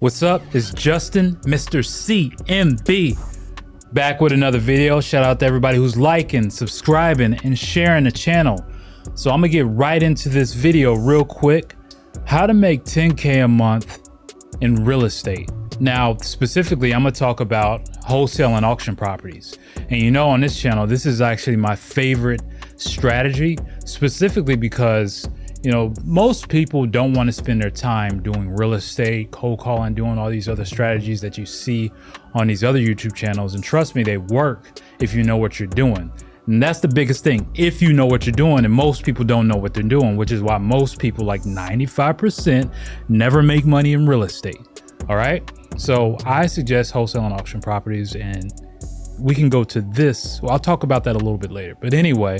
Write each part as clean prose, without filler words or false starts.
What's up? It's Justin, Mr. CMB, back with another video. Shout out to everybody who's liking, subscribing, and sharing the channel. So I'm gonna get right into this video real quick. How to make 10K a month in real estate. Now, specifically, I'm gonna talk about wholesale and auction properties. And you know, on this channel, this is actually my favorite strategy, specifically because most people don't want to spend their time doing real estate, cold calling, doing all these other strategies that you see on these other YouTube channels. And trust me, they work if you know what you're doing. And that's the biggest thing, if you know what you're doing. And most people don't know what they're doing, which is why most people, like 95%, never make money in real estate. All right. So I suggest wholesale and auction properties, and we can go to this. Well, I'll talk about that a little bit later. But anyway,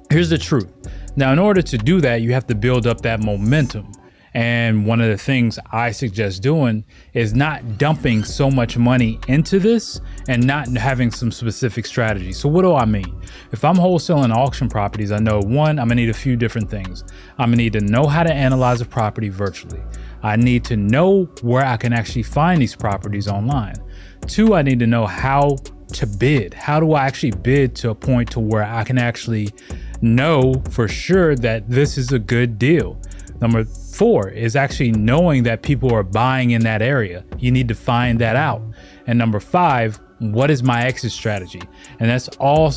here's the truth. Now, in order to do that, you have to build up that momentum. And one of the things I suggest doing is not dumping so much money into this and not having some specific strategy. So what do I mean? If I'm wholesaling auction properties, I know one, I'm gonna need a few different things. I'm gonna need to know how to analyze a property virtually. I need to know where I can actually find these properties online. Two, I need to know how to bid. How do I actually bid to a point to where I can actually know for sure that this is a good deal? Number four is actually knowing that people are buying in that area. You need to find that out. And number five, what is my exit strategy? And that's all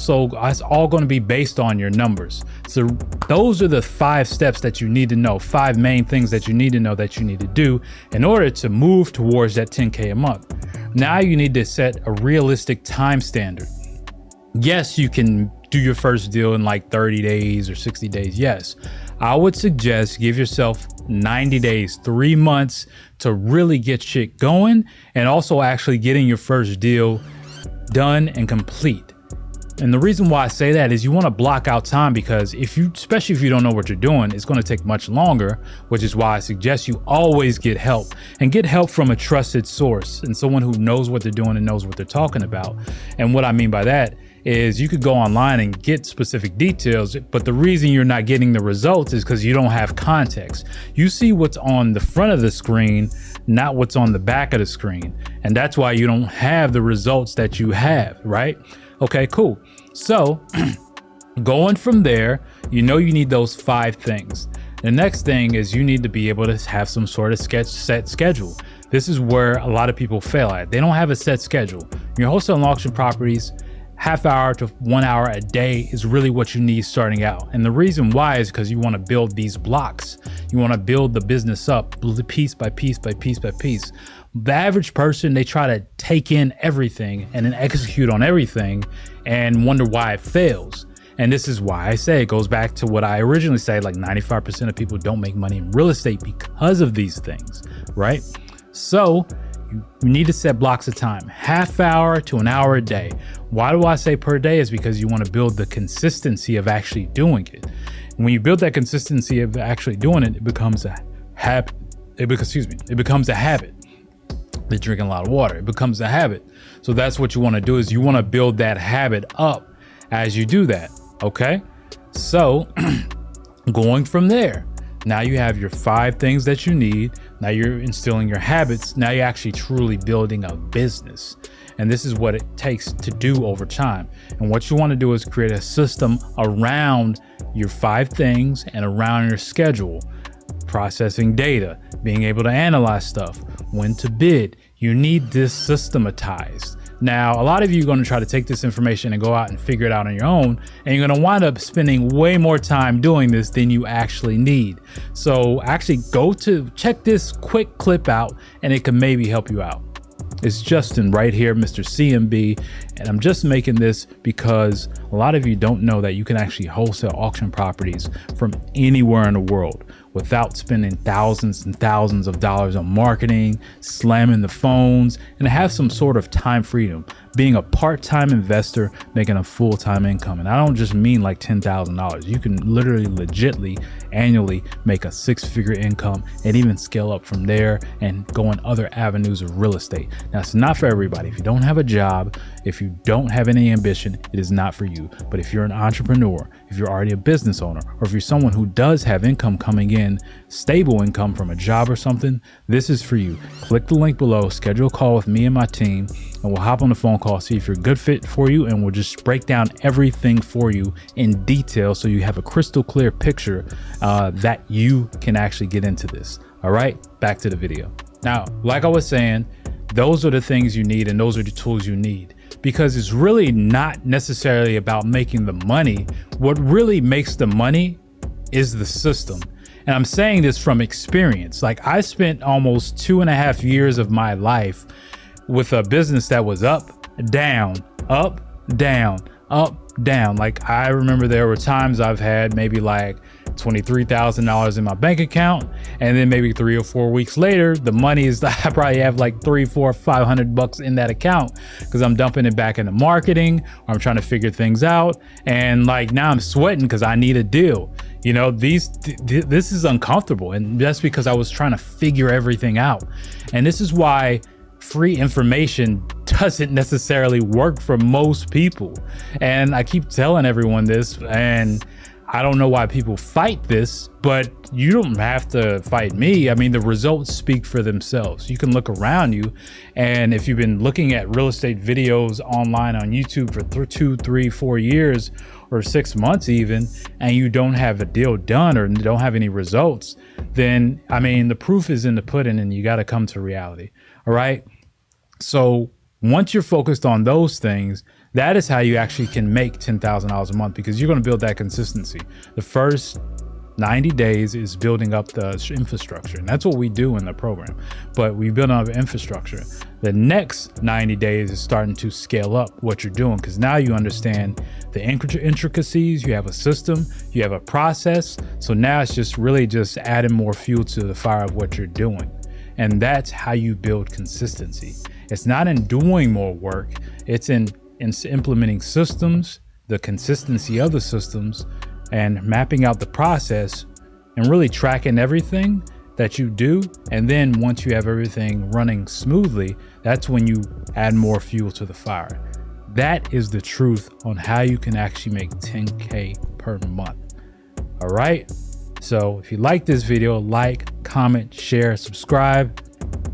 going to be based on your numbers. So those are the 5 steps that you need to know, 5 main things that you need to know that you need to do in order to move towards that 10K a month. Now you need to set a realistic time standard. Yes, you can do your first deal in like 30 days or 60 days. Yes, I would suggest give yourself 90 days, 3 months to really get shit going, and also actually getting your first deal done and complete. And the reason why I say that is you want to block out time, because especially if you don't know what you're doing, it's going to take much longer, which is why I suggest you always get help, and get help from a trusted source and someone who knows what they're doing and knows what they're talking about. And what I mean by that is you could go online and get specific details, but the reason you're not getting the results is because you don't have context. You see what's on the front of the screen, not what's on the back of the screen. And that's why you don't have the results that you have, right? Okay, cool. So going from there, you need those 5 things. The next thing is you need to be able to have some sort of set schedule. This is where a lot of people fail at. They don't have a set schedule. Your wholesale and auction properties, half hour to 1 hour a day is really what you need starting out. And the reason why is because you want to build these blocks. You want to build the business up piece by piece by piece by piece. The average person, they try to take in everything and then execute on everything and wonder why it fails. And this is why I say it goes back to what I originally said, like 95% of people don't make money in real estate because of these things, right? So you need to set blocks of time, half hour to 1 hour a day. Why do I say per day? Is because you want to build the consistency of actually doing it. And when you build that consistency of actually doing it, it becomes a habit. It becomes a habit. They're drinking a lot of water. It becomes a habit. So that's what you want to do, is you want to build that habit up as you do that. Okay. So going from there, now you have your 5 things that you need. Now you're instilling your habits. Now you're actually truly building a business. And this is what it takes to do over time. And what you want to do is create a system around your 5 things and around your schedule. Processing data, being able to analyze stuff, when to bid. You need this systematized. Now, a lot of you are going to try to take this information and go out and figure it out on your own, and you're going to wind up spending way more time doing this than you actually need. So actually check this quick clip out, and it can maybe help you out. It's Justin right here, Mr. CMB, and I'm just making this because a lot of you don't know that you can actually wholesale auction properties from anywhere in the world without spending thousands and thousands of dollars on marketing, slamming the phones, and have some sort of time freedom. being a part-time investor making a full-time income. And I don't just mean like $10,000. You can literally legitly annually make a six-figure income and even scale up from there and go in other avenues of real estate. Now, it's not for everybody. If you don't have a job, if you don't have any ambition, it is not for you. But if you're an entrepreneur, if you're already a business owner, or if you're someone who does have income coming in, stable income from a job or something, this is for you. Click the link below, schedule a call with me and my team, and we'll hop on the phone call, see if you're a good fit for you, and we'll just break down everything for you in detail so you have a crystal clear picture that you can actually get into this. All right, back to the video. Now, like I was saying, those are the things you need and those are the tools you need, because it's really not necessarily about making the money. What really makes the money is the system. And I'm saying this from experience. Like, I spent almost 2.5 years of my life with a business that was up, down, up, down, up, down. Like, I remember there were times I've had maybe like $23,000 in my bank account, and then maybe 3 or 4 weeks later, the money is, I probably have like $300, $400, $500 in that account because I'm dumping it back into marketing, or I'm trying to figure things out. And like, now I'm sweating because I need a deal. You know, this is uncomfortable, and that's because I was trying to figure everything out. And this is why free information doesn't necessarily work for most people. And I keep telling everyone this, and I don't know why people fight this, but you don't have to fight me. I mean, the results speak for themselves. You can look around you, and if you've been looking at real estate videos online on YouTube for 2, 3, 4 years, or 6 months even, and you don't have a deal done or don't have any results, then, I mean, the proof is in the pudding, and you got to come to reality. All right. So once you're focused on those things, that is how you actually can make $10,000 a month, because you're going to build that consistency. The first 90 days is building up the infrastructure, and that's what we do in the program. But we build up infrastructure. The next 90 days is starting to scale up what you're doing, because now you understand the intricacies, you have a system, you have a process. So now it's just really just adding more fuel to the fire of what you're doing. And that's how you build consistency. It's not in doing more work, it's in implementing systems, the consistency of the systems, and mapping out the process, and really tracking everything that you do. And then once you have everything running smoothly, that's when you add more fuel to the fire. That is the truth on how you can actually make 10K per month. All right. So if you like this video, like, comment, share, subscribe.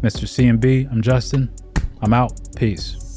Mr. C&B, I'm Justin. I'm out. Peace.